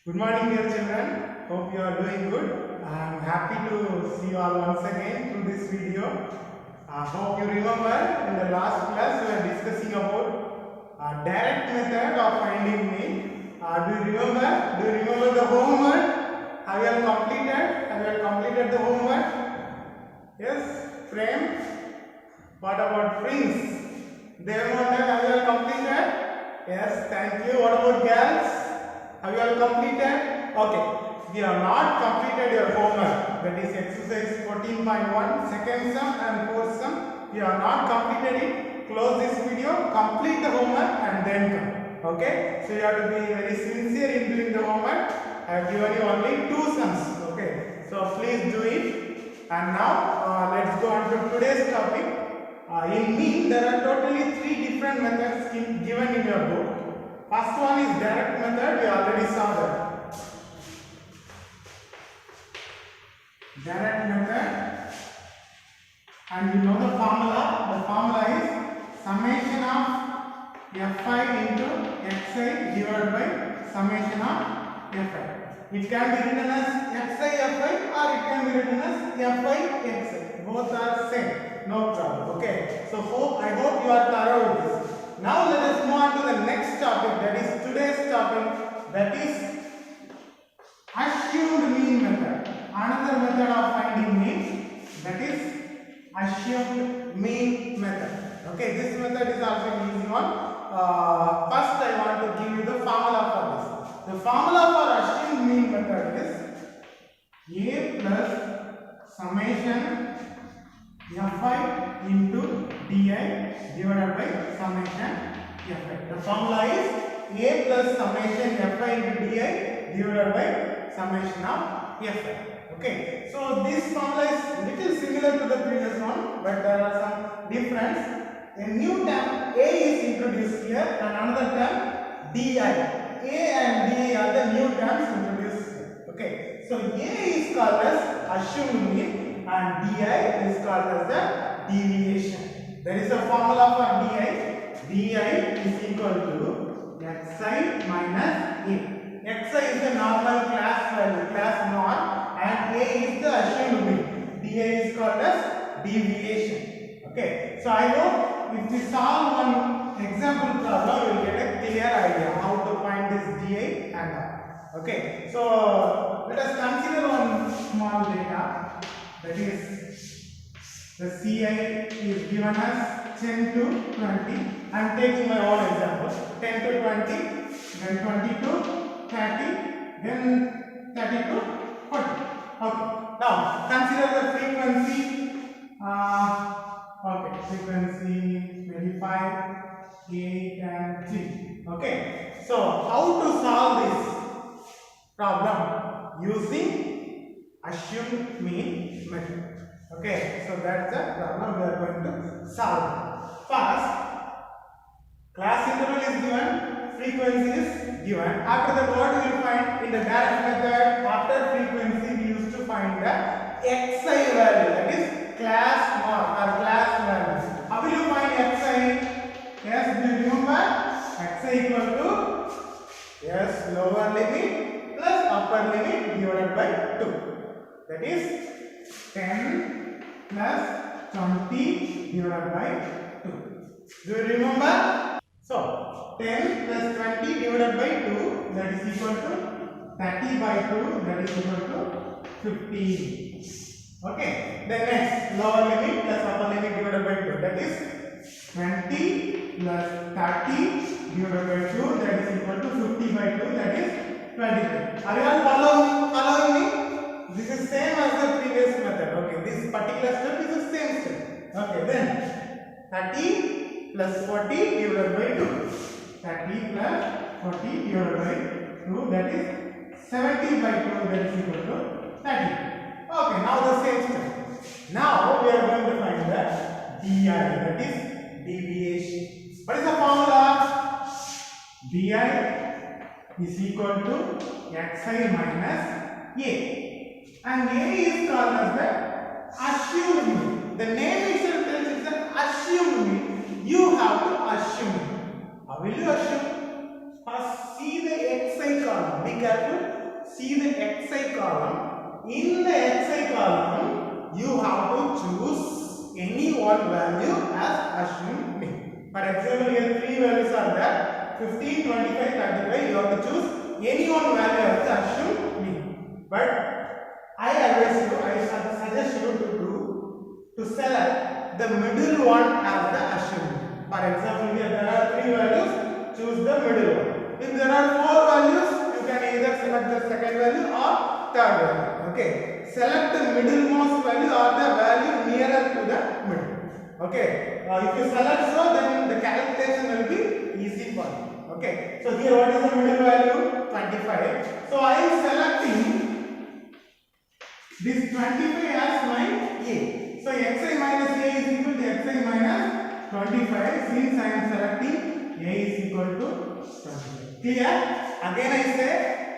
Good morning, dear children. Hope you are doing good. I am happy to see you all once again through this video. I hope you remember in the last class we were discussing about direct method of finding mean. Do you remember? Do you remember the homework? Have you all completed? Have you all completed the homework? Yes. Frame. What about Prince? Devamonde, have you all completed? Yes. Thank you. What about girls? Have you all completed? Okay. We have not completed your homework. That is exercise 14.1, second sum and fourth sum. We have not completed it. Close this video, complete the homework and then come. Okay. So you have to be very sincere in doing the homework. I have given you only two sums. Okay. So please do it. And now let's go on to today's topic. In mean, there are totally three different methods given in your book. First one is direct method, we already saw that. Direct method, and you know the formula. The formula is summation of fi into xi divided by summation of fi. It can be written as xi fi or it can be written as fi xi. Both are same, no problem. Okay. So I hope you are thorough with this. Now let us move on to the next topic, that is today's topic, that is assumed mean method. Another method of finding mean, that is assumed mean method. Okay, this method is also an easy one. First I want to give you the formula for this. The formula for assumed mean method is a plus summation fi into di divided by summation fi. The formula is a plus summation fi into di divided by summation of fi. Okay, so this formula is little similar to the previous one, but there are some difference. A new term a is introduced here and another term di. A and di are the new terms introduced here. Okay, so a is called as assumed mean and di is called as the deviation. There is a formula for di. Di is equal to xi minus a. Xi is the normal class value, class norm, and a is the assumed mean. Di is called as deviation. Okay, so I hope if we solve one example problem, you will get a clear idea how to find this di and all. Okay, so let us consider one small data. That is, the Ci is given as 10 to 20. I am taking my own example. 10 to 20, then 20 to 30, then 30 to 40. Okay. Now consider the frequency. Frequency 25, 8, and 3. Okay. So how to solve this problem? Using assumed mean method. Okay, so that's the problem we are going to solve. First, class interval is given, frequency is given. After that, what we will find in the direct method? After frequency, we used to find the xi value, that is class norm or class value. How will you find xi? Yes, do you remember? Xi equal to lower limit plus upper limit divided by 2. That is 10 plus 20 divided by 2. Do you remember? So 10 plus 20 divided by 2, that is equal to 30 by 2, that is equal to 15. Okay. Then next, lower limit plus upper limit divided by 2, that is 20 plus 30 divided by 2, that is equal to 50 by 2, that is 23. Are you all following me? This is same as the previous method. Okay, this particular step is the same step. Okay, then 30 plus 40 divided by 2. 30 plus 40 divided by 2, that is 70 by 2, that is equal to 30. Okay, now the same step. Now we are going to find the di, that is deviation. What is the formula? Di is equal to xi minus a. And a is called as the assumed mean. The name itself tells it's an assumed mean. You have to assume. How will you assume? First see the xi column. Be careful. see the xi column. In the xi column, you have to choose any one value as assumed mean. For example, here three values are there: 15, 25, 35. You have to choose any one value as the assumed mean. But I advise you, I suggest you to select the middle one as the assumed. For example, here there are three values. Choose the middle one. If there are four values, you can either select the second value or third value. Okay. Select the middlemost value or the value nearer to the middle. Okay. If you select so, then the calculation will be easy for you. Okay. So here, what is the middle value? 25. So I am selecting this 25 as my A. So xi minus A is equal to xi minus 25. Since I am selecting A is equal to 25. Clear? Again I say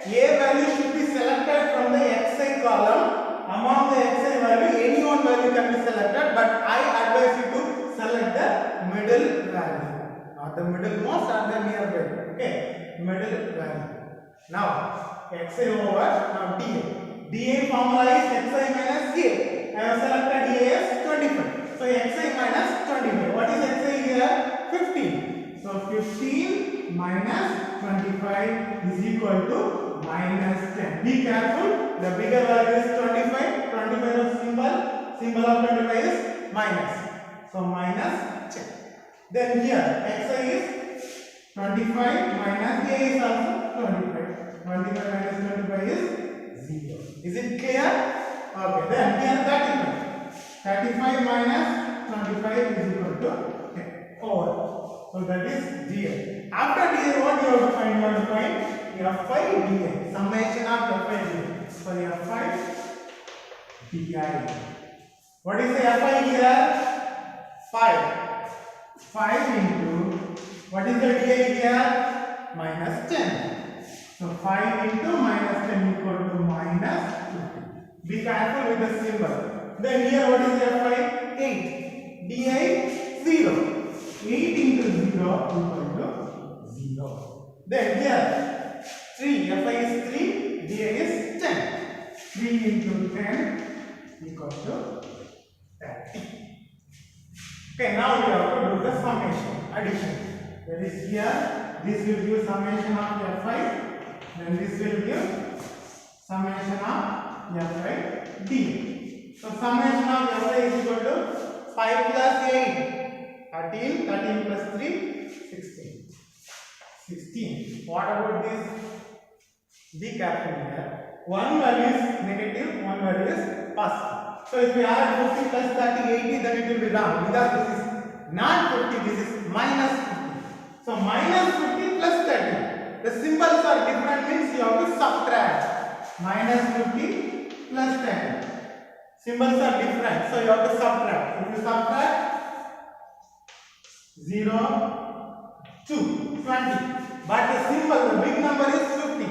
A value should be selected from the xi column. Among the xi value, any one value can be selected, but I advise you to select the middle value, or the middlemost or the nearby. Okay, middle value. Now xi over now dA. dA formula is xi minus A. I have selected dA as 25. So xi minus 25. What is xi here? 15. So 15 minus 25 is equal to minus 10. Be careful. The bigger value is 25. 25 is symbol of 25 is minus. So minus 10. Then here xi is 25 minus A is also 25. 25 minus 25 is 0. Is it clear? Okay. Then here 35 minus 25 is equal to 10 over. So that is dA. After dA, what you have to find? You have to find fi dA. Summation of fi dA. So fi dI. What is the fi here? 5. 5 into, what is the dA here? Minus 10. So 5 into minus 10 equal to minus 50. Be careful with the symbol. Then here what is fi? 8. dI 0. 8 into 0 equal to 0. Then here 3. fi is 3. dA is 10. 3 into 10 equal to 30. Okay, now we have to do the summation, addition. That is here, this will give summation of fi, then this will give summation of fi dA. So summation of fi is equal to 5 plus 8, 13, 13 plus 3, 16. 16. What about this? Be careful here. One value is negative, one value is positive. So if we add 50 plus 30, 80, then it will be wrong, because this is not 50, this is minus 50. So minus 50 plus 30. The symbols are different, means you have to subtract. Minus 50 plus 30. Symbols are different, so you have to subtract. If you subtract 0, 2, 20. But the symbol, the big number is 50.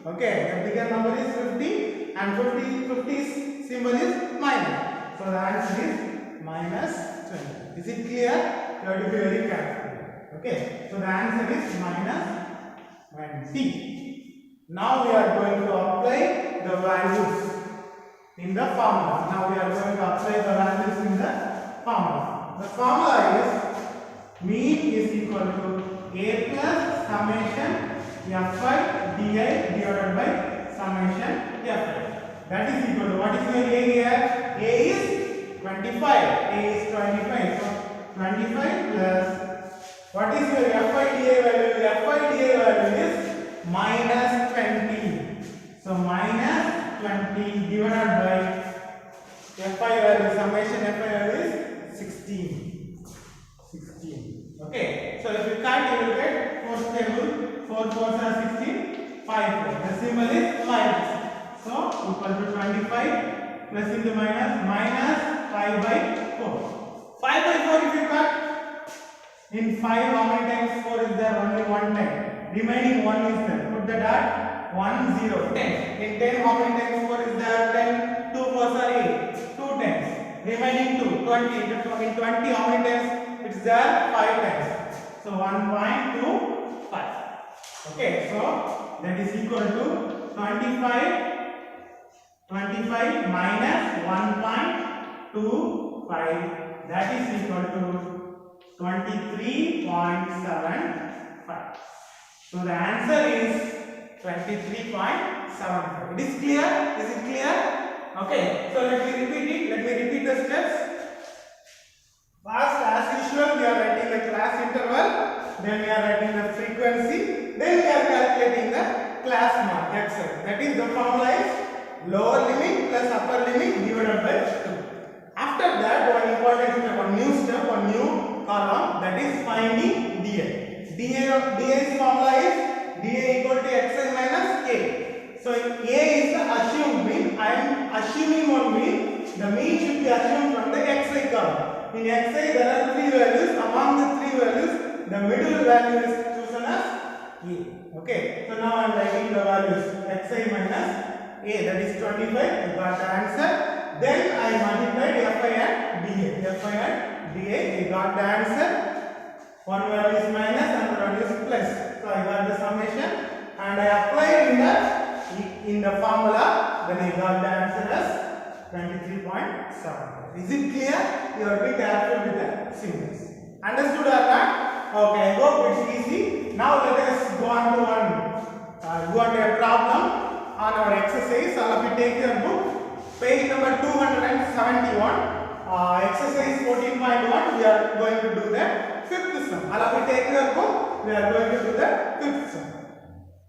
Okay, the bigger number is 50 and 50's symbol is minus. So the answer is minus 20. Is it clear? You have to be very careful. Okay, so the answer is minus 20. Now we are going to apply the values in the formula. Now we are going to apply the values in the formula. The formula is mean is equal to A plus summation fi dI divided by summation fi. That is equal to, what is your A here? A is 25. A is 25. So 25 plus, what is your fi dA value? Fi dA value is minus 20. So minus 20 divided by fi value, summation fi value is 16. 16. Okay. So if you can't, you will get 4th table. 4 4s are 16. 5 4. The symbol is minus. So equal to 25 plus into minus, minus 5 by 4. 5 by 4 if you cut. In 5 how many times 4 is there? Only one time. Remaining 1 is there. Put the dot. 1 0 10. In 10 how many times 4 is there? 10. 2 4s are 8. 2 times. Remaining 2. 20. In 20 how many times it is there? 5 times. So 1.25. Okay, so that is equal to, so 25 minus 1.25, that is equal to 23.75. So the answer is 23.75. It is clear? Is it clear? Okay. So let me repeat it. Let me repeat the steps. First, as usual, we are writing the class interval. Then we are writing the frequency. Then we are calculating the class mark xi. That is, the formula is lower limit plus upper limit divided by 2. After that, one important step, one new step, one new column, that is finding dA. dA's formula is dA equal to xi minus a. So a is the assumed mean. I am assuming one mean. The mean should be assumed from the xi column. In xi there are 3 values. Among the 3 values, the middle value is chosen as a. Okay. So now I am writing the values xi minus a, that is 25. I got the answer. Then I multiplied fi and dA. Fi and dA. I got the answer. One value is minus and one value is plus. So I got the summation and I applied in the formula. Then I got the answer as 23.7. Is it clear? You have to be careful with the symbols. Understood or not? Okay, I hope it's easy. Now let us go on to a problem on our exercise. All of you take your book, page number 271, exercise 14.1. We are going to do the fifth sum. All of you take your book. We are going to do the fifth sum.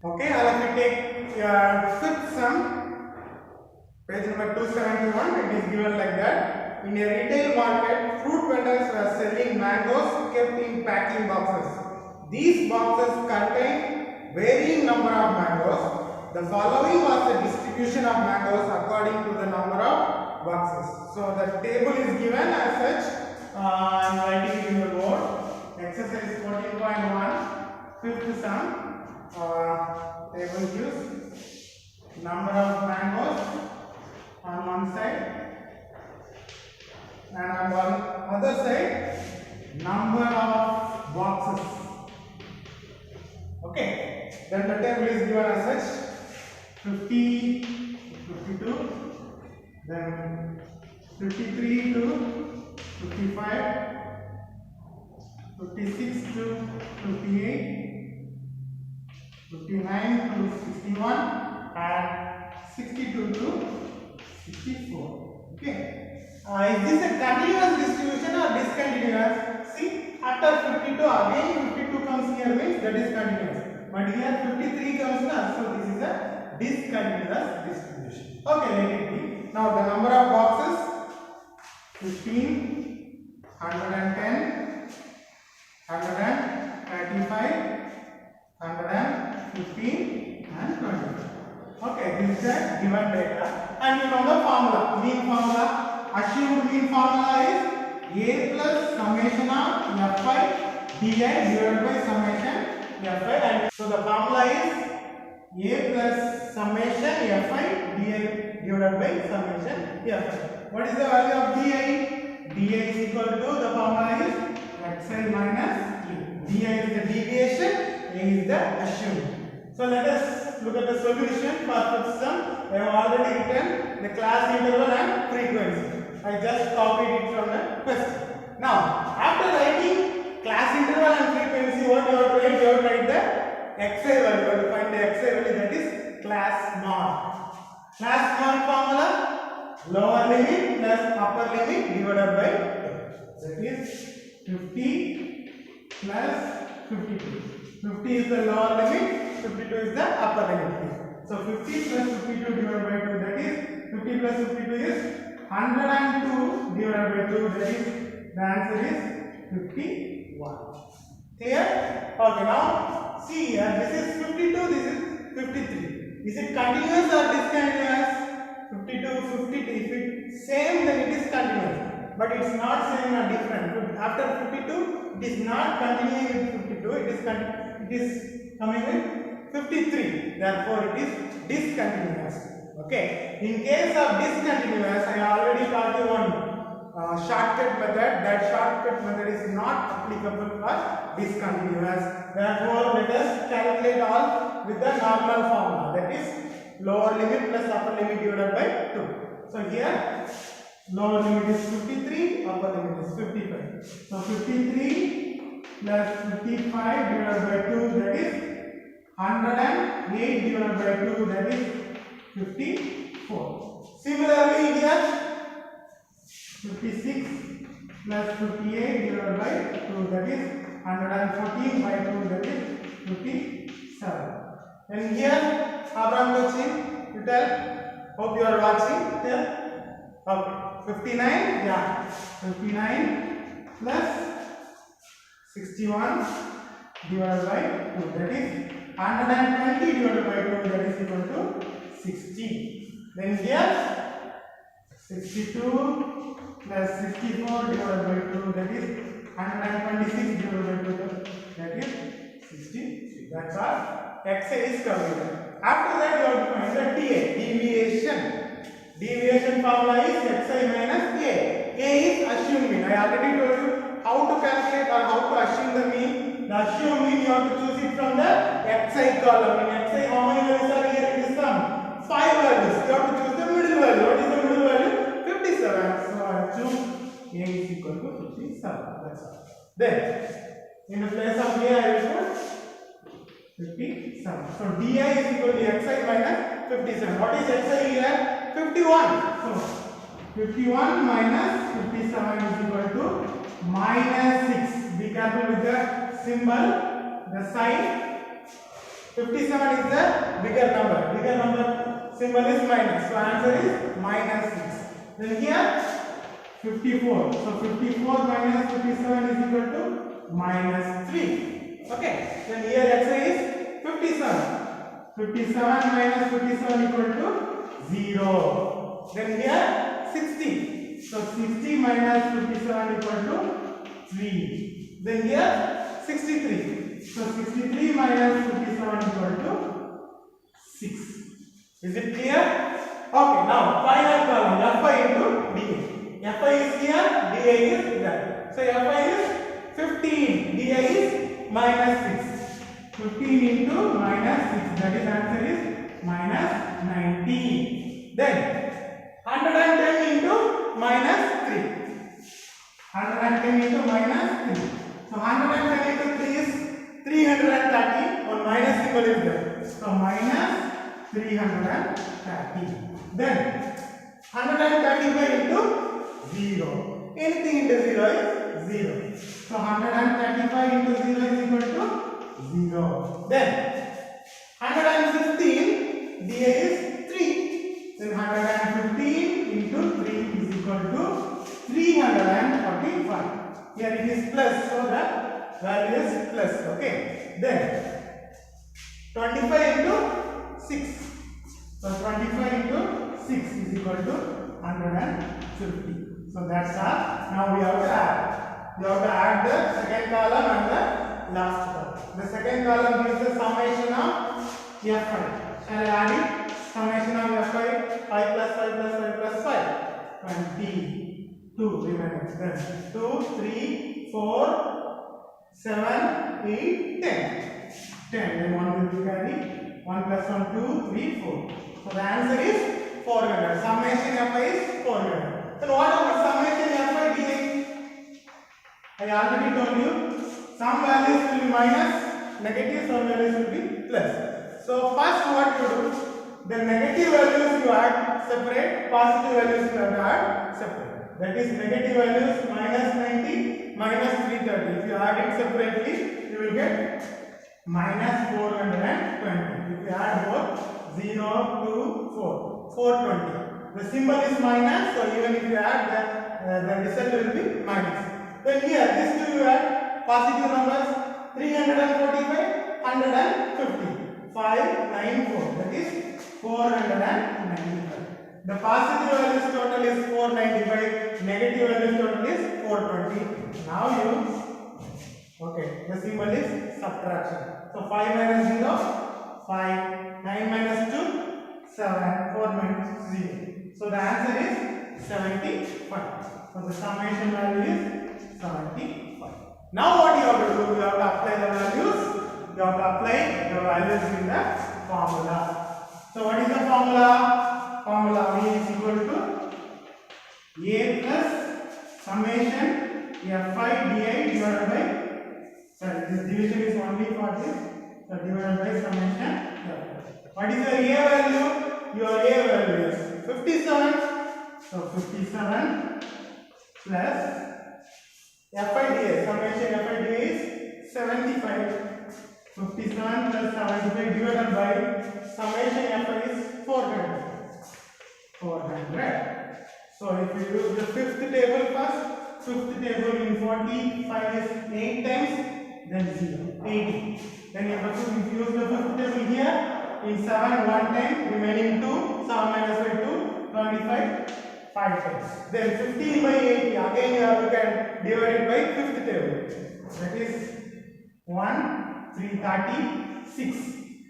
Okay, all of you take your fifth sum. Page number 271. It is given like that. In a retail market, fruit vendors were selling mangoes kept in packing boxes. These boxes contain varying number of mangoes. The following was the distribution of mangoes according to the number of boxes. So the table is given as such. I am writing it in the board. Exercise 14.1, fifth sum. Table gives number of mangoes on one side, and on one other side, number of boxes. Okay. Then the table is given as such: 50, 52, then 53 to 55, 56 to 58, 59 to 61, and 62 to 64. Okay. Is this a continuous distribution or discontinuous? See, after 52, again 52 comes here, means that is continuous. But here 53 comes now, so this is a discontinuous distribution. Okay, let it be. Now the number of boxes: 15, 110, 135, 115, and 20. Okay, this is the given data. And you know the formula, mean formula. Assumed mean formula is a plus summation of fi di divided by summation fi. And so the formula is a plus summation fi di divided by summation fi. What is the value of di? Di is equal to, the formula is xi minus e. Di is the deviation, a is the assumed. So let us look at the solution for fifth sum. I have already written the class interval and frequency. I just copied it from the question. Now, after writing class interval and frequency, what you have to write? You have to write the xi value. You have to find the xi value, that is class mark. Class mark formula: lower limit plus upper limit divided by 2. That is 50 plus 52. 50 is the lower limit, 52 is the upper limit. So 50 plus 52 divided by 2, that is 50 plus 52 is 102 divided by 2, that is, the answer is 51. Clear? Okay, now see here, this is 52, this is 53. Is it continuous or discontinuous? 52, 52. If it is same, then it is continuous. But it is not same or different. After 52, it is not continuing with 52, it is coming with 53. Therefore, it is discontinuous. Okay. In case of discontinuous, I already taught you one shortcut method. That shortcut method is not applicable for discontinuous. Therefore, let us calculate all with the normal formula. That is lower limit plus upper limit divided by 2. So here lower limit is 53, upper limit is 55. So 53 plus 55 divided by 2, that is 108 divided by 2, that is 54. Similarly here 56 plus 58 divided by 2, that is 114 by 2, that is 57. And here Abraham Koching, you tell. Hope you are watching here. Okay, 59, yeah, 59 plus 61 divided by 2, that is 120 divided by 2, that is equal to 60. Then here 62 plus 64 divided by 2, that is 126 divided by 2, that is 63. That's our xi is completed. After that you have to find the dA, deviation. Deviation formula is xi minus a. A is assumed mean. I already told you how to calculate or how to assume the mean. The assumed mean you have to choose it from the xi column. In xi, how many values are here? It is some 5 values. You have to choose the middle value. What is the middle value? 57. So I choose a is equal to 57. That's all. Then in the place of a I will put 57. So di is equal to xi minus 57. What is xi here? 51. So 51 minus 57 is equal to minus 6. Be careful with the symbol, the sign. 57 is the bigger number. Bigger number symbol is minus. So answer is minus 6. Then here 54. So 54 minus 57 is equal to minus 3. Okay. Then here xi is 57. 57 minus 57 equal to 0. Then here 60. So 60 minus 57 equal to 3. Then here 63. So 63 minus 57 equal to 6. Is it clear? Okay. Now final column fi into dA. Fi is here, dA is there. So fi is 15. dA is minus 6. 15 into minus 6. That is answer is minus 90. Then 110 into minus 3. 110 into minus 3. So 110 into 3 is 330. One minus symbol is there. So minus 330. Then 135 into 0. Anything into 0 is 0. So 135 into 0 is equal to 0. Then 115 dA is 3. Then 115 into 3 is equal to 345. Here it is plus, so the value is plus. Okay. Then 25 into 6. So 25 into 6 is equal to 150. So that's all. Now we have to add. You have to add the second column and the last column. The second column gives the summation of fi. Shall I add it? Summation of fi, 5 plus 5 plus 5 plus 5. 22 remains. Then 2, 3, 4, 7, 8, 10. 10. Then 1 will be carried. 1 plus 1, 2, 3, 4. So the answer is 400. Summation fi is 400. Then what about summation fi dA? I already told you some values will be minus, negative, some values will be plus. So first what you do, the negative values you add separate, positive values you have to add separate. That is negative values minus 90, minus 330. If you add it separately, you will get minus 420. If you add both 0, 2, 4, 420. The symbol is minus, so even if you add the result will be minus. Then here, these two you add positive numbers 345, 150. 594. That is 495. The positive values total is 495. Negative values total is 420. Now you, okay, the symbol is subtraction. So 5 minus 0, 5. 9 minus 2, 7. 4 minus 0. So the answer is 75. So the summation value is 75. Now what you have to do? You have to apply the values. You have to apply the values in the formula. So what is the formula? Formula V is equal to A plus summation Fi di divided by, sorry, this division is only for this, so divided by summation F. What is your A value? Your A value is 57. So 57 plus FIDA, summation FIDA is 75. 57 plus 75 divided by summation FI is 400. 400. So if you use the fifth table first, fifth table in 45 is 8 times, then 0, 80. Then you have to use the fifth table here, in 7 1 time, remaining 2, 7 minus by 2, 25, 5 times. Then 15 by 80, again you can divide it by fifth table. That is 1, 336.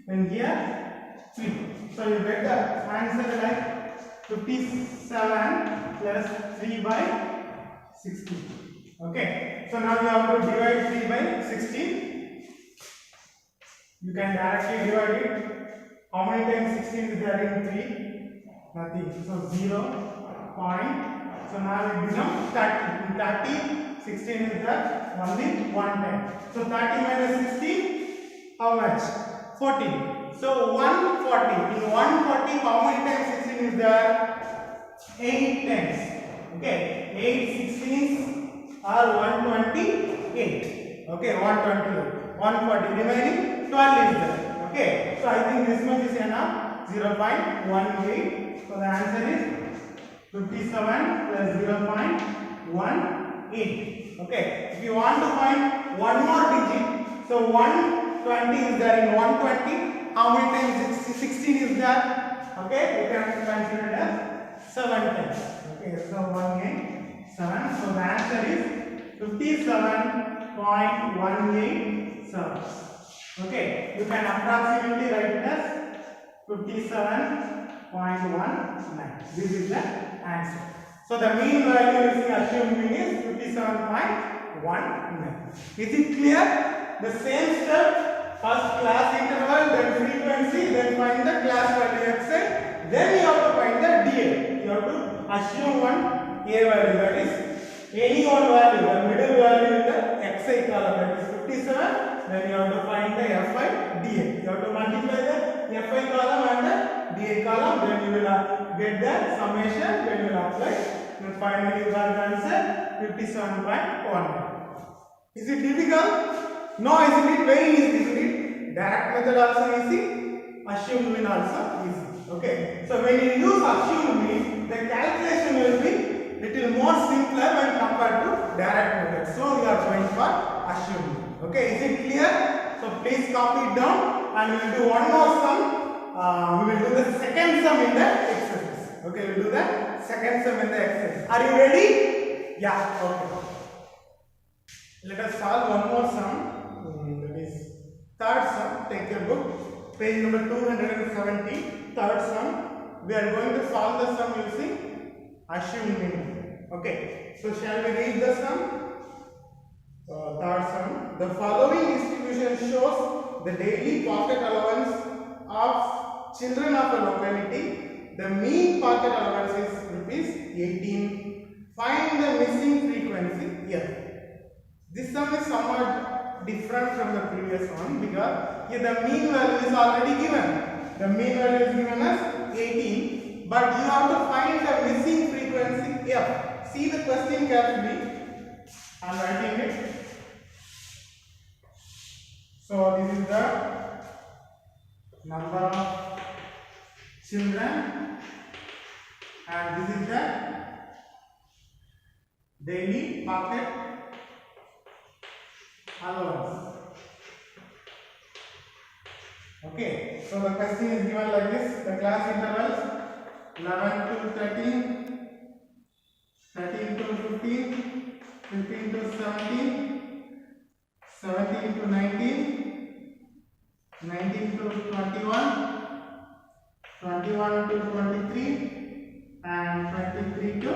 Then here 3. So you get the answer like 57 plus 3 by 60. Okay. So now you have to divide 3 by 60. You can directly divide it. How many times 16 is there in 3? Nothing. So 0. Point. So now it becomes 30. In 30, 16 is there only one time. So 30 minus 60, how much? 14. So 140. In 140, how many times 16 is there? 8 times. Okay. 8 16s are 128. Okay. 128. 140. Remaining 12 is there. Okay. So I think this much is enough. 0.18. So the answer is 57 plus 0.18. Okay. If you want to find one more digit, so 120 is there in 120. How many times 16 is there? Okay. You can consider it as 7 times. Okay. So 1 8 7. So the answer is 57.187. Okay. You can approximately write it as 57.19. This is the answer. So the mean value is assumed mean is 57.19. Is it clear? The same step, first class interval, then frequency, then find the class value xi, then you have to find the dA. You have to assume one A value, that is any one value, the middle value in the xi column, that is 57. Then you have to find the Fi dA. You have to multiply the Fi column and the dA column, then you will get the summation, then you will apply. Then finally you got the answer 57.1. Is it difficult? No, isn't it very easy? Isn't it? Direct method also easy, assumed mean also easy. Okay. So when you use assumed mean, the calculation will be little more simpler when compared to direct method. So we are going for assumed mean. Okay, is it clear? So please copy it down and we will do one more sum. We will do the second sum in the exercise. Okay, we will do the second sum in the exercise. Are you ready? Yeah, okay. Let us solve one more sum. That is third sum. Take your book. Page number 270. Third sum. We are going to solve the sum using assumed mean. Okay. So shall we read the sum? Third sum. The following distribution shows the daily pocket allowance of children of a locality. The mean pocket allowance is rupees 18. Find the missing frequency here. This sum is somewhat different from the previous one because here the mean value is already given. The mean value is given as 18, but you have to find the missing frequency f. See the question carefully. I am writing it. So this is the number of children and this is the daily pocket allowance. Okay, so the question is given like this. The class intervals 11 to 13, 13 to 15, 15 to 17, 17 to 19, 19 to 21, 21 to 23, and 23 to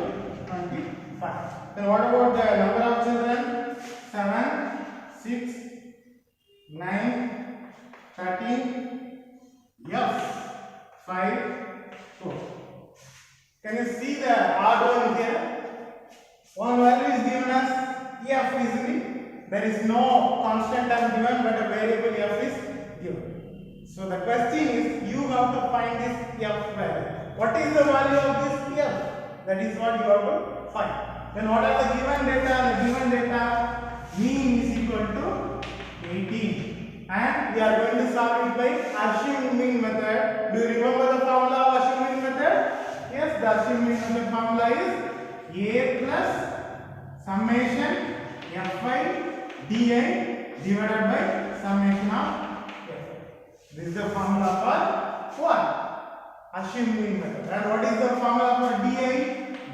25. Then what about the number of children? 7, 6, 9, 13, F, 5, Can you see the odd one here? One value is given as f easily. There is no constant term given, but a variable f is given. So the question is, you have to find this f value. What is the value of this f? That is what you have to find. Then what are the given data? The given data, mean is equal to 18. And we are going to solve it by assume mean method. Do you remember the formula of assume mean method? Yes, the assume mean method formula is a plus summation fi di divided by summation of f. This is the formula for what? Assume mean method. And what is the formula for di?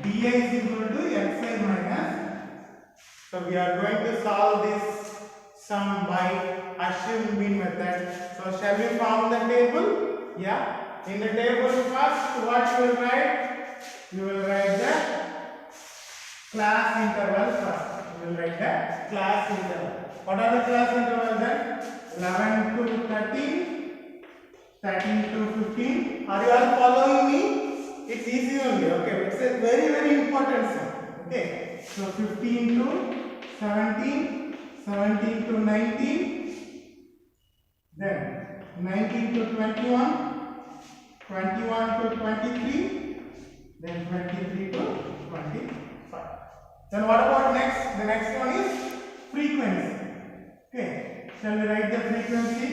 di is equal to xi minus. So we are going to solve this sum by assume mean method. So shall we form the table? Yeah. In the table first, what you will write? You will write the class interval first. You will write the class interval. What are the class intervals then? 11 to 13, 13 to 15. Are you all following me? It's easy only. Okay. It's a very important sum. Okay. So 15 to 17, 17 to 19, then 19 to 21, 21 to 23, then 23 to 25. Then what about next? The next one is frequency. Okay, shall we write the frequency?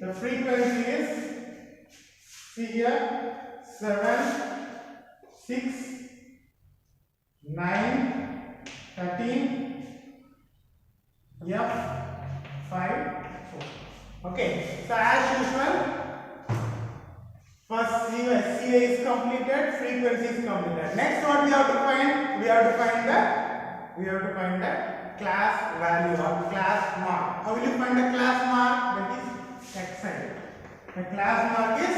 The frequency is, see here, 7, 6, 9, 13, F 5 4. Okay, so as usual, first CA is completed, frequency is completed. Next, what we have to find? We have to find the class value or class mark. How will you find the class mark? That is xi. The class mark is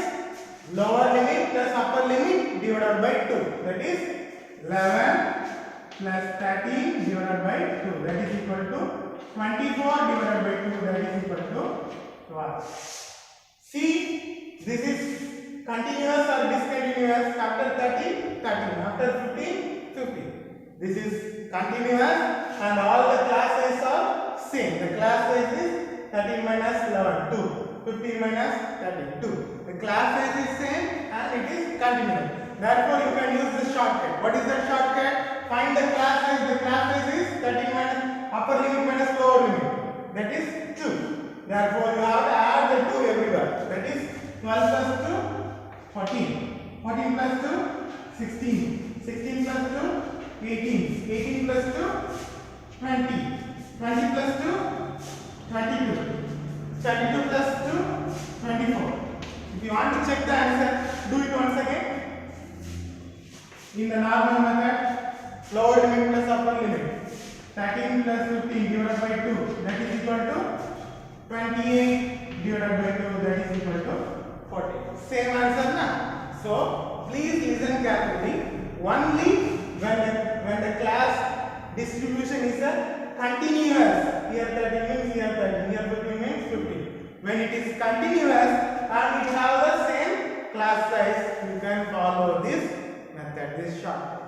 lower limit plus upper limit divided by 2. That is 11 plus 13 divided by 2. That is equal to 24 divided by 2. That is equal to 12. See, this is continuous or discontinuous. After 13, 13. After 15, 15. This is continuous and all the class sizes are same. The class size is 13 minus 11, 2. 15 minus 13, 2. The class size is same and it is continuous. Therefore, you can use the shortcut. What is the shortcut? Find the class size. The class size is 13 minus upper limit minus lower limit. That is 2. Therefore, you have to add the 2 everywhere. That is 12 plus 2, 14. 14 plus 2, 16. 16 plus 2, 18. 18 plus 2, 20. 20 plus 2, 22. 22 plus 2, 24. If you want to check the answer, do it once again. In the normal method, lower limit plus upper limit. 13 plus 15 divided by 2, that is equal to 28 divided by 2, that is equal to 40. Same answer na? So please listen carefully. Only when the class distribution is a continuous, here 13 means here 13, here 15 means 15. When it is continuous and it have the same class size, you can follow this method, this shortcut.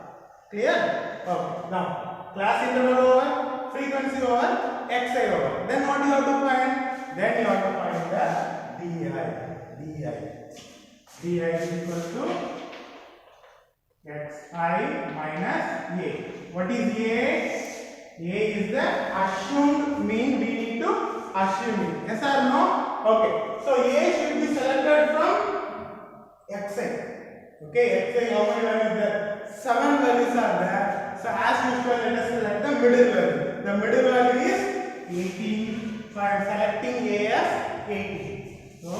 Clear? Okay. Now class interval over, frequency over, xi over. Then what you have to find? Then you have to find the di. Di is equal to xi minus a. What is a? A is the assumed mean. We need to assume it. Yes or no? Okay. So a should be selected from xi. Okay, xi, how many values there? 7 values are there. So as usual, let us select the middle value. The middle value is 18. So I am selecting a as 18. So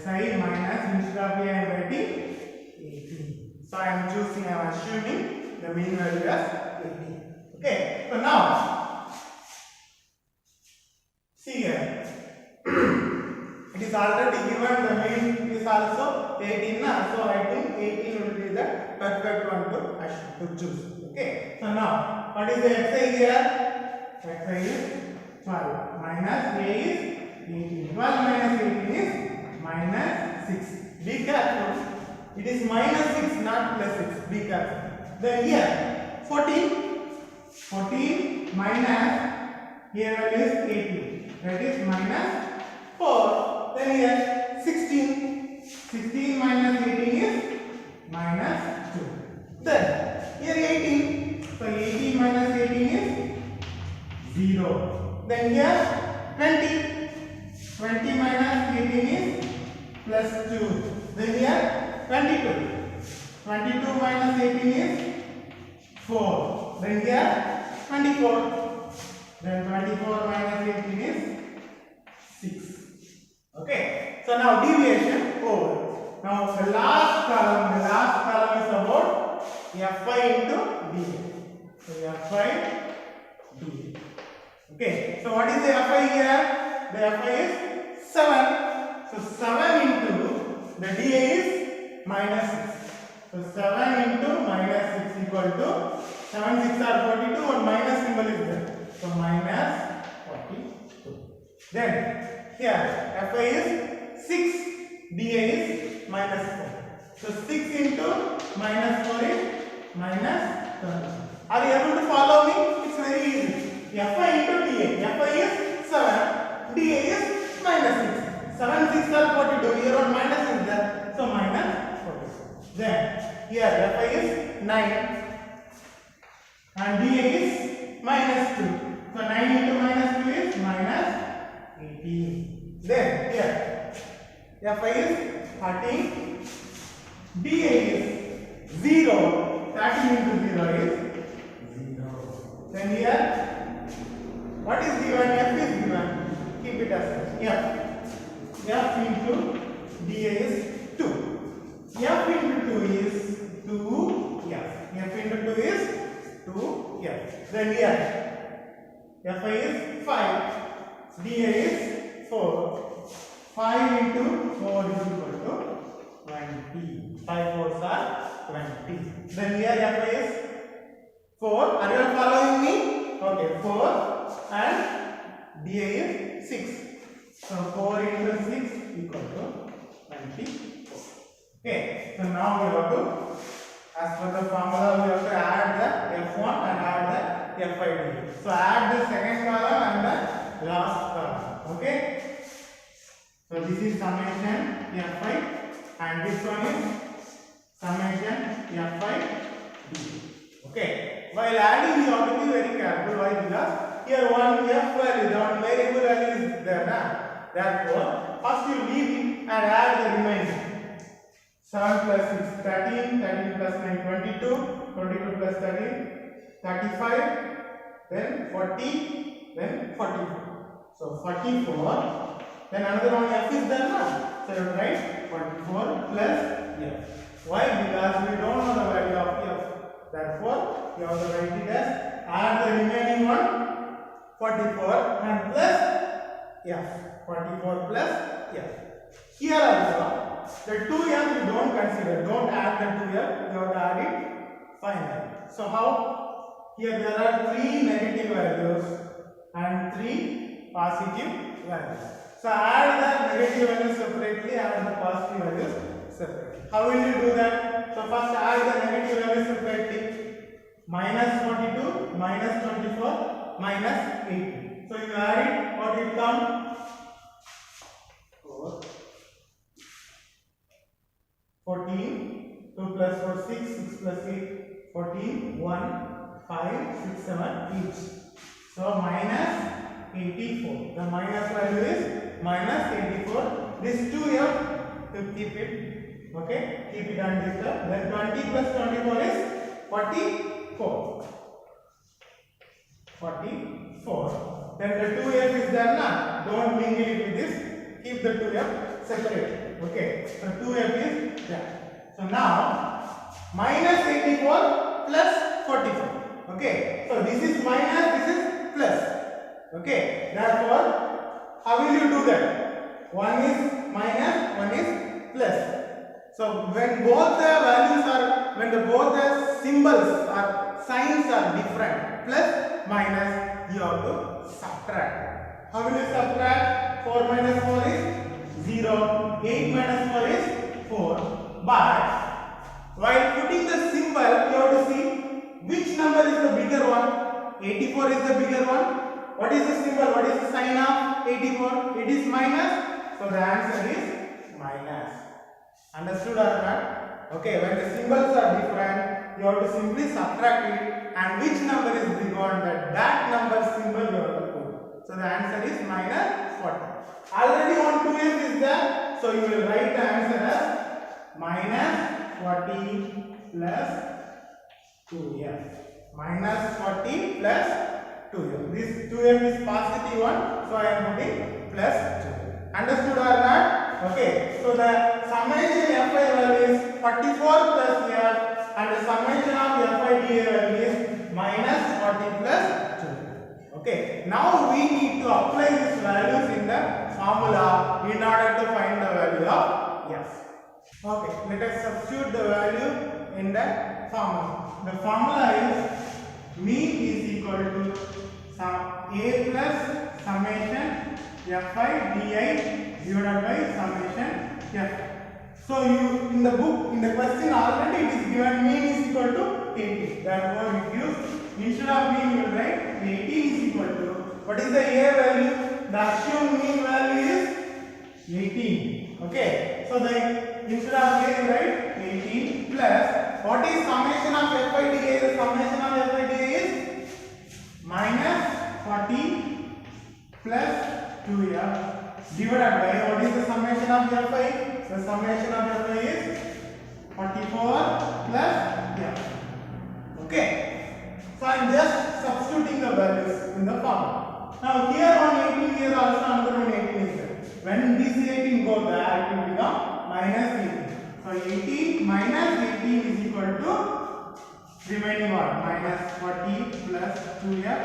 xi minus, instead of a I am writing 18. So I am choosing, I am assuming the mean value as 18. Okay. So now see here. It is already given, the mean is also 18 na? So I think 18 will be the perfect one to choose. Okay. So now what is the xi here? Xi is 12 minus a is 18. 12 minus 18 is minus 6. Be careful. It is minus 6, not plus 6. Be careful. Then here 14 minus here value is 18. That is minus 4. Then here 16 minus 18 is minus 2. Then here 18. So 18 minus 18 is 0. Then here 20 minus 18 is plus 2. Then here 22 minus 18 is 4. Then here 24. Then 24 minus 18 is 6. Okay. So now deviation over. Now the last column is about Fi into dA. So Fi dA. Okay. So what is the Fi here? The Fi is 7. So 7 into the dA is minus 6. So 7 into minus 6 equal to 7 6 are 42 and minus symbol is there. So minus 42. Then here Fi is 6, dA is minus 4. So 6 into minus 4 is minus 30. Are you able to follow me? It's very easy. Fi into dA. Fi is 7, dA is minus 6. 7 6 are 42. Here on minus is there. So minus 42. Then here Fi is 9 and dA is minus 2. So 9 into minus 2 is minus 18. Then here Fi is 13, dA is 0. 13 into 0 is 0. Then here what is given? F is given. Keep it as F. F into dA is 2. F into 2 is 2F. F into 2 is 2F. Then here Fi is 5. dA is 4. 5 into 4 is equal to 20. 5 4s are 20. Then here Fi is 4. Are you following me? Okay, 4 and dA is 6. So 4 into 6 equal to 24. Okay, so now we have to, as per the formula, we have to add the F1 and add the Fi. So add the second column and the last column. Okay. So this is summation Fi and this one is summation Fi d. Okay. While adding you have to be very careful. Why? Because here one F value, the one variable value is there. Therefore, first you leave it and add the remaining. 7 plus 6, 13, 13 plus 9, 22, 22 plus 13, 35, then 40, then 44. So 44, then another one F is there now. So you write 44 plus F. Why? Because we don't know the value of F. Therefore, you have to write it as add the remaining one 44 and plus F. 44 plus F. Here also, the 2F you don't consider. Don't add the 2F. You have to add it finally. So how? Here there are 3 negative values and 3 positive values. So add the negative values separately, add the positive values separately. How will you do that? So first add the negative values separately. Minus 42, minus 24, minus 18. So you add it, what will come? 4. 14, 2 plus 4, 6, 6 plus 8, 14, 1, 5, 6, 7 each. So minus 84. The minus value is minus 84. This 2F to keep it. Okay, keep it undisturbed. Then 20 plus 24 is 44. 44. Then the 2F is there now. Don't mingle it with this. Keep the 2F separate. Okay, so 2F is there. So now minus 84 plus 44. Okay, so this is minus, this is plus. Okay, therefore, how will you do that? One is minus, one is plus. So when both the values are, when both the symbols or signs are different, plus, minus, you have to subtract. How will you subtract? 4 minus 4 is 0. 8 minus 4 is 4. But While putting the symbol, you have to see which number is the bigger one. 84 is the bigger one. What is the symbol? What is the sign of 84? It is minus. So the answer is minus. Understood or not? Okay, when the symbols are different, you have to simply subtract it, and which number is bigger, that number symbol you have to put. So the answer is minus 40. Already on 2f is there, so you will write the answer as minus 40 plus 2f. Minus 40 plus 2f. This 2f is positive one, so I am putting plus 2. Understood or not? Okay. So the summation fi value is 44 plus f, and the summation of fi dA value is minus 40 plus 2. Okay. Now we need to apply these values in the formula in order to find the value of f. Okay. Let us substitute the value in the formula. The formula is mean is equal to a plus summation fi di divided by summation f. So you in the book, in the question already it is given mean is equal to 18. Therefore it gives, instead of mean you will write 18 is equal to, what is the a value? The assumed mean value is 18. Okay. So the instead of a you write 18 plus, what is summation of fi dA? The summation of fi dA is minus 40 plus 2f divided by, what is the summation of fi? The summation of fi is 44 plus f. Okay. So I am just substituting the values in the formula. Now here 118, here also another 118 is there. When this 18 go there, it will become minus 18. So 18 minus 18 is equal to remaining what? Minus 40 plus 2f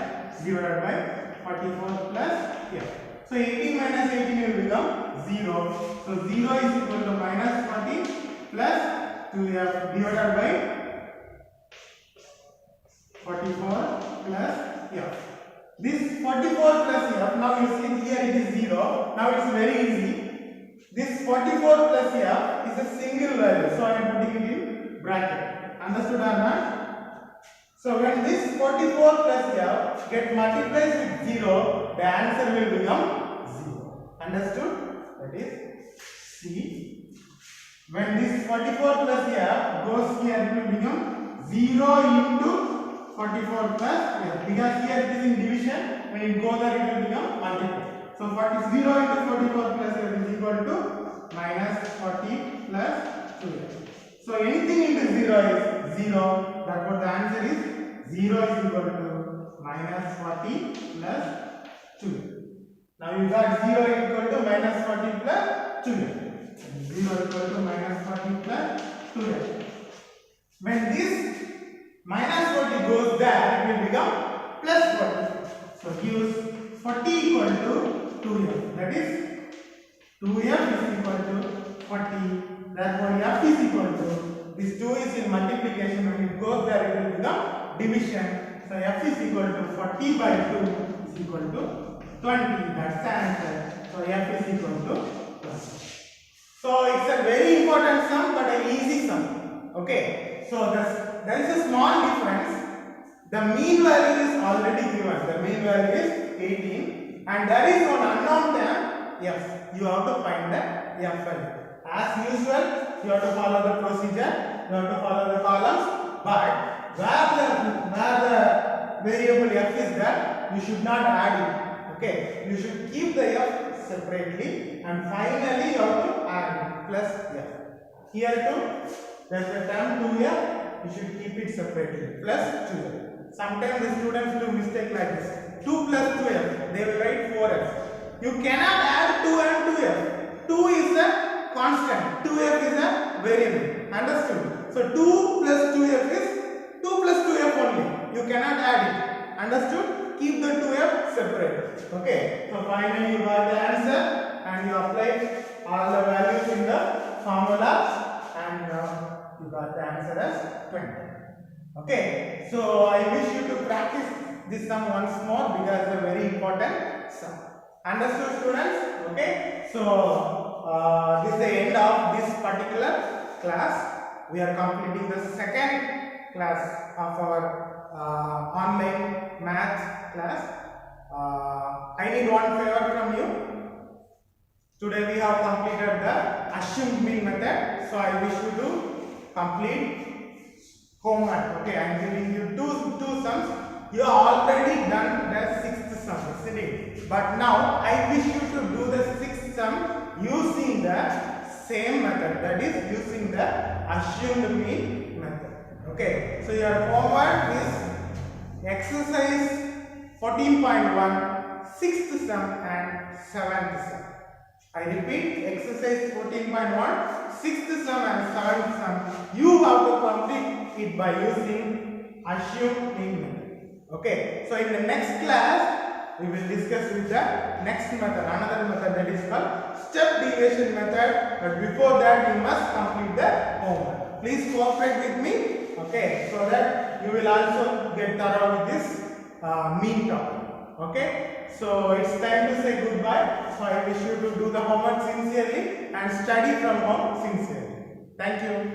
divided by 44 plus f. So 18 minus 18 will become 0. So 0 is equal to minus 40 plus 2f divided by 44 plus f. This 44 plus f, now you see here it is 0. Now it is very easy. This 44 plus f is a single value. So I am putting it in bracket. Understood or not? So when this 44 plus f get multiplied with 0, the answer will become 0. Understood? That is C. When this 44 plus f goes here, it will become 0 into 44 plus f, because here it is in division. When it goes there, it will become multiplied. So 0 into 44 plus f is equal to minus 40 plus 2f. So anything into 0 is 0. Therefore the answer is 0 is equal to minus 40 plus 2. Now you got 0 equal to minus 40 plus 2f. 0 equal to minus 40 plus 2f. When this minus 40 goes there, it will become plus 40. So gives 40 equal to 2f. That is 2f is equal to 40. Therefore f is equal to, this 2 is in multiplication. When it goes there, it will become division. So f is equal to 40 by 2 is equal to 20. That's the answer. So f is equal to 20. So it's a very important sum, but an easy sum. Okay. So there is a small difference. The mean value is already given. The mean value is 18, and there is one unknown term f. You have to find the f value. As usual, you have to follow the procedure. You have to follow the columns. But where the variable f is there, you should not add it. Okay. You should keep the f separately, and finally you have to add it plus f. Here too, there is a term 2f. You should keep it separately plus 2f. Sometimes the students do mistake like this. 2 plus 2f, they will write 4f. You cannot add 2 and 2f. 2 is a constant, 2f is a variable. Understood? So 2 plus 2f is 2 plus 2f only. You cannot add it. Understood? Keep the 2f separate. Okay. So finally you got the answer, and you apply all the values in the formula, and you got the answer as 20. Okay, so I wish you to practice this sum once more, because it's a very important sum. Understood, students? Okay, so this is the end of this particular class. we are completing the second class of our online math class. I need one favor from you. Today we have completed the assumed mean method. So I wish you to complete homework. Okay, I am giving you two sums. You have already done the sixth sum, isn't it? But now I wish you to do the sixth sum using the same method, that is using the assumed mean method. Okay, so your homework is exercise 14.1, sixth sum and seventh sum. I repeat, exercise 14.1, sixth sum and seventh sum. You have to complete it by using assumed mean method. Okay, so in the next class, we will discuss with the next method, another method that is called step deviation method. But before that, you must complete the homework. Please cooperate with me, okay, so that you will also get thorough with this mean topic. Okay, so it's time to say goodbye. So I wish you to do the homework sincerely and study from home sincerely. Thank you.